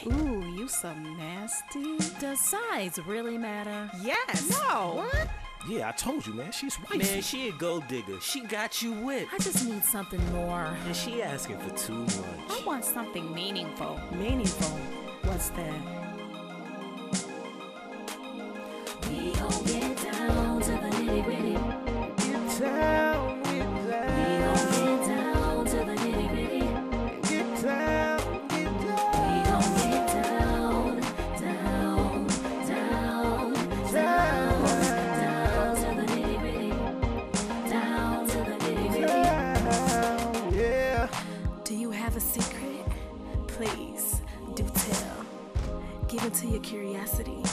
Ooh, you so nasty. Does size really matter? Yes. No. What? Yeah, I told you, man. She's wifey. Man, she a gold digger. She got you whipped. I just need something more. And she asking for too much. I want something meaningful. Meaningful? What's that? We gon' get down to the nitty gritty. Get down, get down. We gon' get down to the nitty gritty. Get down, get down. We gon' get down, down, down, down to the nitty gritty. Down to the nitty gritty. Yeah. Do you have a secret? Please, do tell. Give it to your curiosity.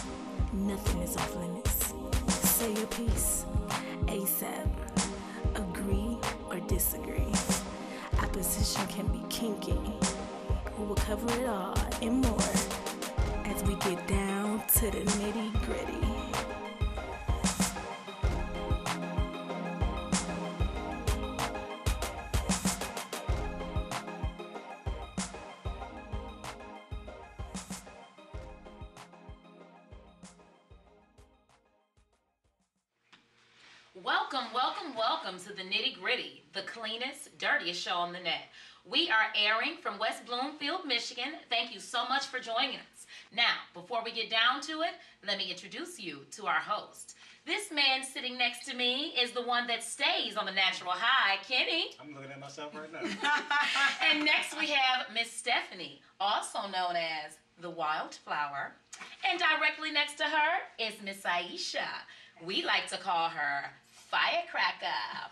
Nothing is off limits. Say your piece. ASAP. Agree or disagree. Opposition can be kinky. We will cover it all and more as we get down to the nitty gritty. Welcome to the Nitty Gritty, the cleanest, dirtiest show on the net. We are airing from West Bloomfield, Michigan. Thank you so much for joining us. Now, before we get down to it, let me introduce you to our host. This man sitting next to me is the one that stays on the natural high, Kenny. I'm looking at myself right now. And next we have Miss Stephanie, also known as the Wildflower. And directly next to her is Miss Aisha. We like to call her Firecracker.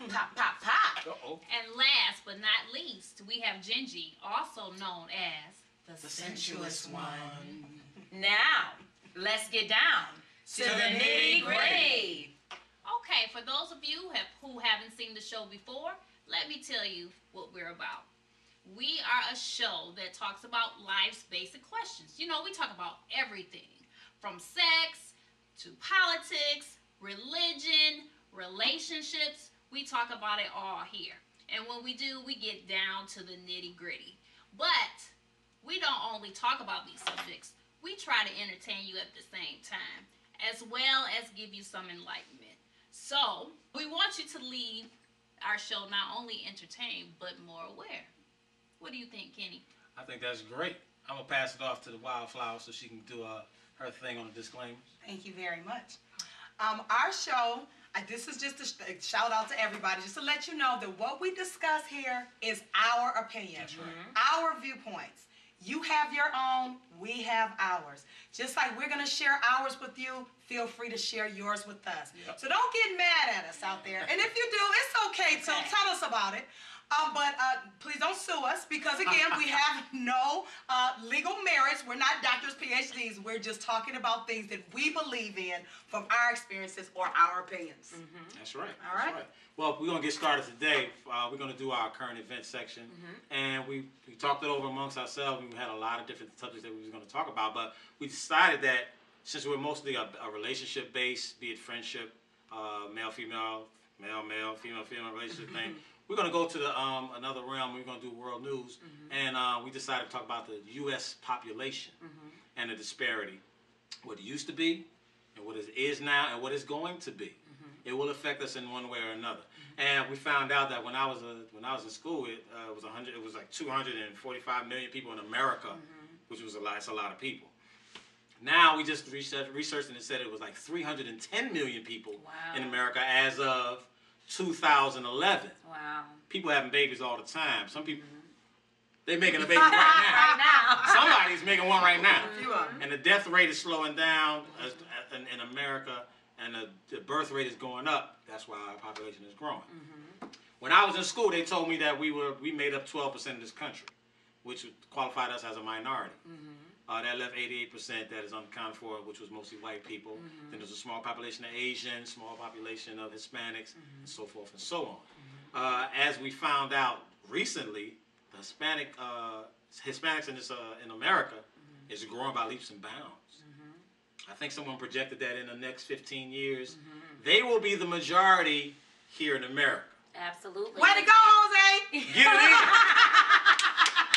Pop, pop, pop. Uh-oh. And last but not least, we have Gingy, also known as The sensuous one. Now, let's get down to the nitty gritty. Okay, for those of you who haven't seen the show before, let me tell you what we're about. We are a show that talks about life's basic questions. You know, we talk about everything from sex to politics, religion, relationships. We talk about it all here. And when we do, we get down to the nitty gritty. But we don't only talk about these subjects. We try to entertain you at the same time, as well as give you some enlightenment. So we want you to leave our show not only entertained, but more aware. What do you think, Kenny? I think that's great. I'm going to pass it off to the Wildflower so she can do her thing on the disclaimers. Thank you very much. Our show, this is just a shout out to everybody, just to let you know that what we discuss here is our opinion, our viewpoints. You have your own, we have ours. Just like we're going to share ours with you, feel free to share yours with us. Yep. So don't get mad at us out there. And if you do, it's okay. So tell us about it. But please don't sue us because, again, we have no legal merits. We're not doctors, PhDs. We're just talking about things that we believe in from our experiences or our opinions. That's right. All right. That's right. Well, we're going to get started today. We're going to do our current event section. And we talked it over amongst ourselves. We had a lot of different subjects that we were going to talk about. But we decided that since we're mostly a relationship-based, be it friendship, male-female, male-male, female-female relationship thing, we're going to go to the another realm. We're going to do world news. And we decided to talk about the U.S. population and the disparity. What it used to be and what it is now and what it's going to be. It will affect us in one way or another. And we found out that when I was in school, it was like 245 million people in America, which was a lot. It's a lot of people. Now we just researched and it said it was like 310 million people in America as of 2011. Wow. People having babies all the time. Some people, they're making a baby right now. Somebody's making one right now. And the death rate is slowing down in America, and the birth rate is going up. That's why our population is growing. When I was in school, they told me that we made up 12% of this country, which qualified us as a minority. That left 88% that is unaccounted for, which was mostly white people. Then there's a small population of Asians, small population of Hispanics, and so forth and so on. As we found out recently, the Hispanics in America is growing by leaps and bounds. I think someone projected that in the next 15 years, they will be the majority here in America. Absolutely. Way to go, Jose! Get it in!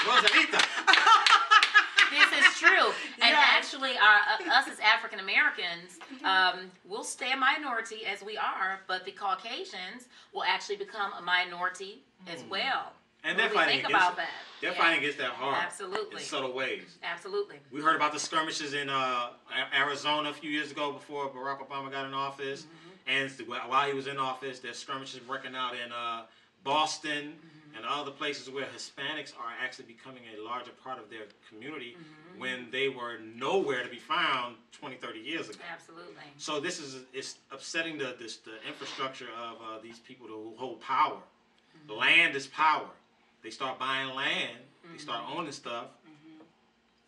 Rosarita! This is It's true. And Yes. actually, us as African Americans, we'll stay a minority as we are, but the Caucasians will actually become a minority as well. And When they're we fighting think against about it. that. They're Yeah. fighting against that hard. Absolutely. In subtle ways. Absolutely. We heard about the skirmishes in Arizona a few years ago before Barack Obama got in office. And while he was in office, there's skirmishes breaking out in Boston and other places where Hispanics are actually becoming a larger part of their community when they were nowhere to be found 20, 30 years ago. Absolutely. So it's upsetting the infrastructure of these people who hold power. Land is power. They start buying land. They start owning stuff.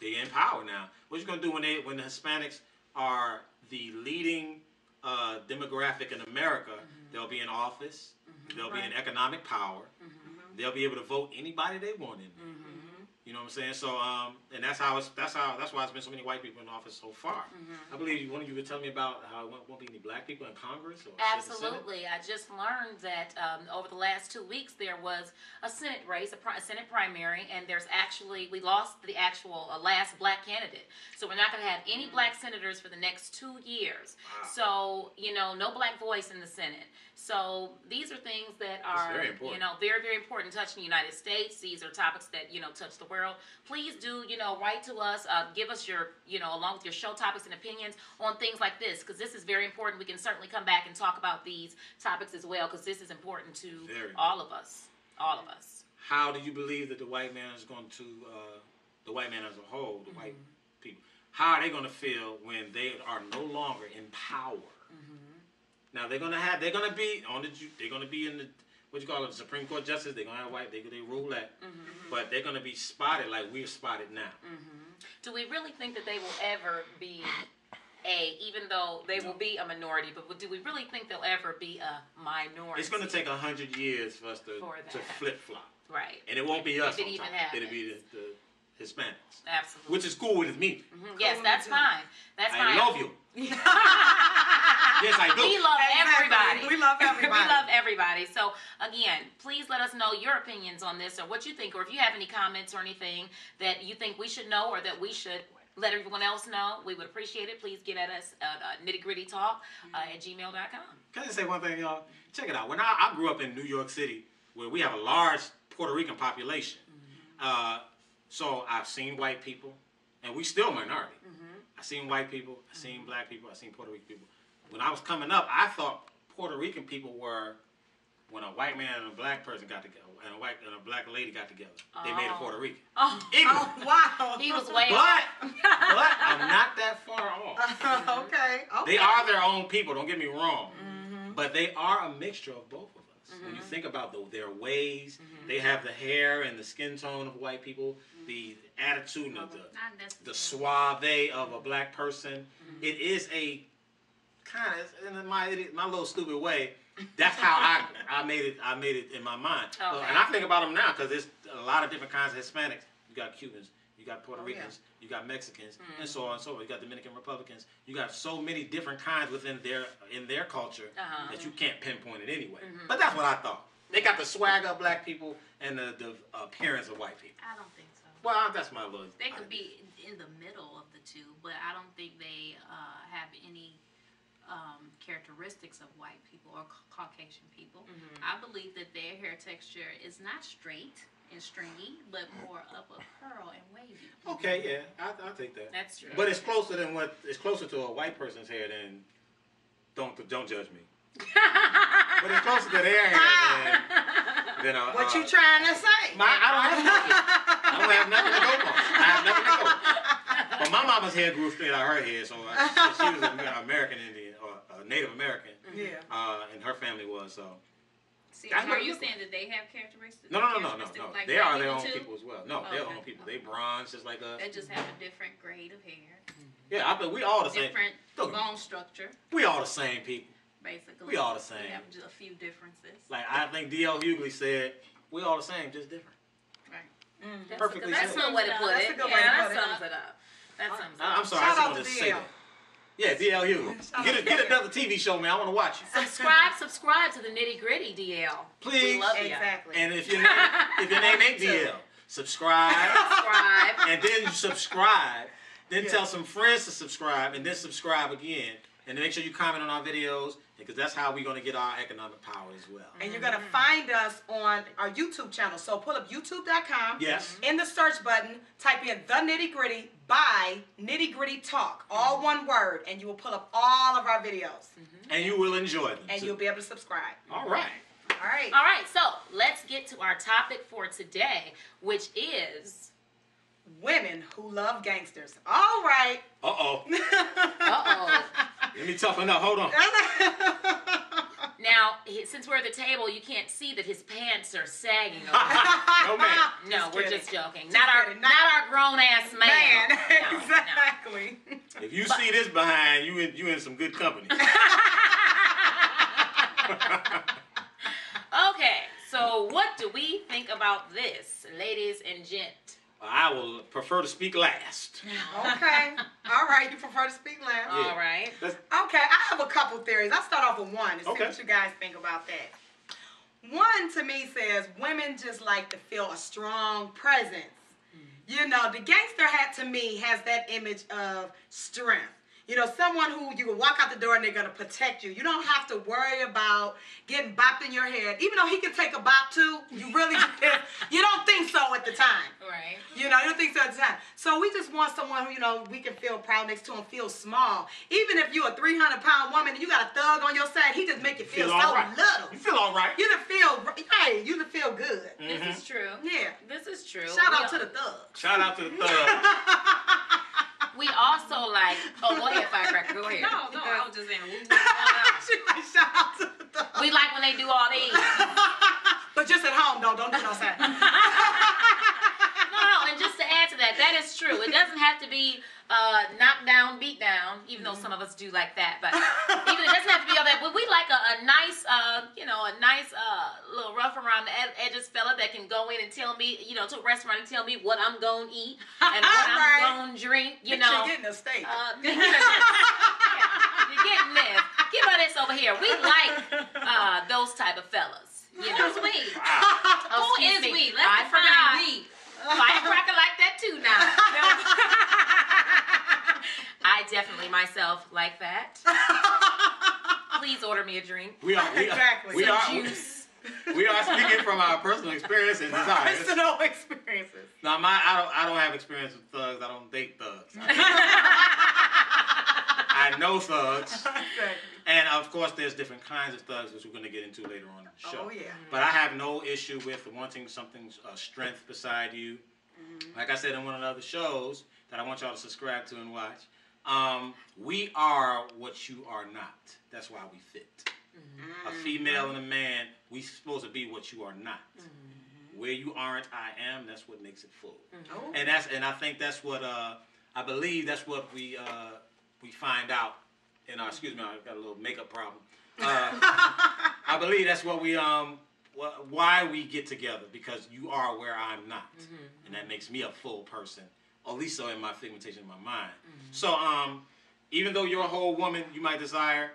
They're in power now. What you gonna do when the Hispanics are the leading demographic in America? They'll be in office. They'll be in economic power. They'll be able to vote anybody they want in. You know what I'm saying? So and that's why it's been so many white people in office so far. I believe one of you were telling me about how there won't be any black people in Congress or Absolutely. I just learned that over the last 2 weeks there was a Senate race, a Senate primary, and we lost the actual last black candidate. So we're not going to have any black senators for the next 2 years. So, no black voice in the Senate. So these are things that are, very important. Very, very important, touching the United States. These are topics that, touch the world. Please do, write to us, give us your, along with your show topics and opinions on things like this, because this is very important. We can certainly come back and talk about these topics as well, because this is important to all of us. All of us. How do you believe that the white man is going to, the white man as a whole, the white people, how are they going to feel when they are no longer in power? Now they're gonna be in the the Supreme Court justice. They're gonna have white. They rule that, but they're gonna be spotted like we're spotted now. Do we really think that they will ever be even though they will be a minority, but do we really think they'll ever be a minority? It's gonna take 100 years for us to flip flop. Right. And it won't be us. If it even happens. It'll be the Hispanics. Absolutely. Which is cool with me. Yes, that's fine. That's fine. I love you. Yes, I do. We love everybody. We love everybody. We love everybody. So, again, please let us know your opinions on this or what you think, or if you have any comments or anything that you think we should know or that we should let everyone else know. We would appreciate it. Please get at us at nittygrittytalk@gmail.com. Can I just say one thing, y'all? Check it out. When I grew up in New York City, where we have a large Puerto Rican population, so I've seen white people, and we still minority. I've seen white people, I've seen black people, I've seen Puerto Rican people. When I was coming up, I thought Puerto Rican people were when a white man and a black person got together, and a black lady got together. They made a Puerto Rican. Ignorant. Wow. He was way But I'm not that far off. Okay. They are their own people, don't get me wrong. But they are a mixture of both of us. When you think about their ways, they have the hair and the skin tone of white people, the attitude and the suave of a black person. It is a kind of, in my little stupid way, that's how I made it in my mind. Okay. And I think about them now because there's a lot of different kinds of Hispanics. You got Cubans, you got Puerto Ricans, you got Mexicans, and so on and so forth. You got Dominican Republicans. You got so many different kinds within their culture that you can't pinpoint it anyway. But that's what I thought. They got the swagger of black people and the appearance of white people. I don't think so. Well, that's my little. They could be in the middle of the two, but I don't think they have any characteristics of white people or Caucasian people. I believe that their hair texture is not straight and stringy, but more up a curl and wavy. Okay, yeah, I'll take that. That's true. But it's closer to a white person's hair than. Don't judge me. But it's closer to their hair than What you trying to say? I don't have nothing to go on. I have nothing to go on. But my mama's hair grew straight out of her head, so she was an American Indian or a Native American. Yeah. And her family was so. See, are you saying that they have characteristics? No. Like They are their white own too? people as well. No, they're their own people. They bronze just like us. They just have a different grade of hair, Yeah, we all the same. different Don't get me- bone structure, We all the same people. basically. We all the same. We have just a few differences. Like I think D.L. Hughley said, we all the same, just different. Right. Perfectly That's said. a good way to put That's it. a good way to Yeah, put that it. sums it up. That sums it I'm up. sorry, Shout I just out wanted to to say DL. that. Yeah, D.L. Hughley. Get another TV show, man. I want to watch it. Subscribe to the Nitty Gritty, DL. Please. We love you. Exactly. And if your name ain't DL, subscribe. Subscribe. And then you subscribe Then tell some friends to subscribe, and then subscribe again. And make sure you comment on our videos, because that's how we're going to get our economic power as well. And you're going to find us on our YouTube channel. So pull up youtube.com. Yes. In the search button, type in The Nitty Gritty by Nitty Gritty Talk. All one word. And you will pull up all of our videos. And you will enjoy them. And you'll be able to subscribe. All right. All right. All right, so let's get to our topic for today, which is... women who love gangsters. All right. Uh-oh. Uh-oh. Let me toughen up. Hold on. Now, since we're at the table, you can't see that his pants are sagging. No, man. No, we're kidding. just joking. Just not kidding. our grown-ass man. No, Exactly. If you see this behind, you in some good company. Okay, so what do we think about this, ladies and gent? I will prefer to speak last. Okay. All right. You prefer to speak last? Yeah. All right. Let's- Okay. I have a couple theories. I'll start off with one and see Okay. what you guys think about that. One to me says women just like to feel a strong presence. You know, the gangster hat to me has that image of strength. You know, someone who you can walk out the door and they're going to protect you. You don't have to worry about getting bopped in your head. Even though he can take a bop too, you really you don't think so at the time. Right. You know, you don't think so at the time. So we just want someone who, you know, we can feel proud next to and feel small. Even if you're a 300-pound woman and you got a thug on your side, he just make you feel so all right. little. You feel all right. You just feel, hey, you just feel good. This is true. Yeah. This is true. Shout out to the thug. Shout out to the thug. We also like... Oh, go ahead, Firecracker. Go ahead. No, I was just saying. She like, shout out to the thug. We like when they do all these. But just at home, though. Don't do no outside. No, and just to add to that, that is true. It doesn't have to be knock down, beat down, even though some of us do like that. But even it doesn't have to be all that. But we like a nice, you know, a nice little rough around the edges fella that can go in and tell me, you know, to a restaurant and tell me what I'm going to eat and what Right. I'm going to drink, you You're know. getting a steak. Yeah, you're getting this. Give her this over here. We like those type of fellas. You know. Who's we? Oh, Who excuse is me. we? I Let's forgot. define we. Firecracker like that too now. I definitely myself like that. Please order me a drink. Exactly. We Some are, Juice. we are speaking from our personal experience and desires. Personal experiences. Now, I don't have experience with thugs. I don't date thugs. I know thugs. Exactly. And, of course, there's different kinds of thugs, which we're going to get into later on in the show. Oh, yeah. But I have no issue with wanting something, strength beside you. Like I said in one of the other shows that I want y'all to subscribe to and watch, we are what you are not. That's why we fit. A female and a man, we supposed to be what you are not. Where you aren't, I am. That's what makes it full. Oh. And I think that's what I believe that's what we find out in our. Excuse me, I got a little makeup problem. I believe that's what we why we get together, because you are where I'm not, and that makes me a full person, or at least so in my segmentation of my mind. So even though you're a whole woman, you might desire.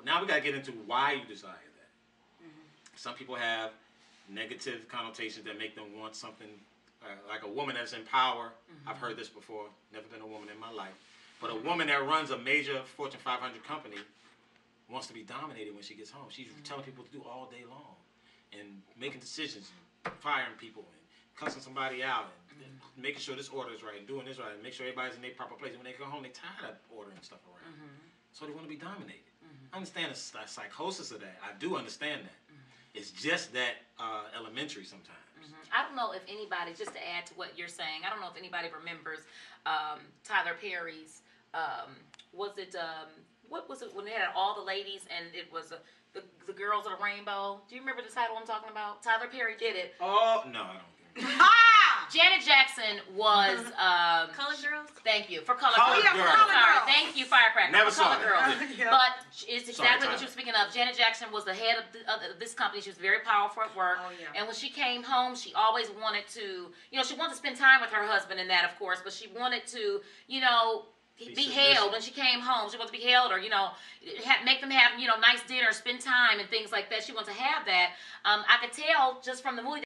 Now we gotta get into why you desire that. Some people have negative connotations that make them want something like a woman that's in power. I've heard this before. Never been a woman in my life, but a woman that runs a major Fortune 500 company wants to be dominated when she gets home. She's telling people to do all day long and making decisions, and firing people, and cussing somebody out, and making sure this order is right, and doing this right, and make sure everybody's in their proper place. And when they go home, they're tired of ordering stuff around. So they want to be dominated. I understand the psychosis of that. I do understand that. It's just that elementary sometimes. I don't know if anybody, just to add to what you're saying, I don't know if anybody remembers Tyler Perry's, what was it when they had all the ladies and it was the girls of the rainbow? Do you remember the title I'm talking about? Tyler Perry did it. Oh, no, I don't. Janet Jackson was Colored Girls? Thank you for Color Colored Girls. Girls. I'm sorry, thank you, Firecracker. Never for Color saw it. Girls. Yeah. But it's Sorry, exactly what Tyler. you were speaking of. Janet Jackson was the head of this company. She was very powerful at work. Oh, yeah. And when she came home, she always wanted to, she wanted to spend time with her husband and that, of course, but she wanted to, be held when she came home. She wanted to be held, or make them have nice dinner, spend time and things like that. She wanted to have that. I could tell just from the movie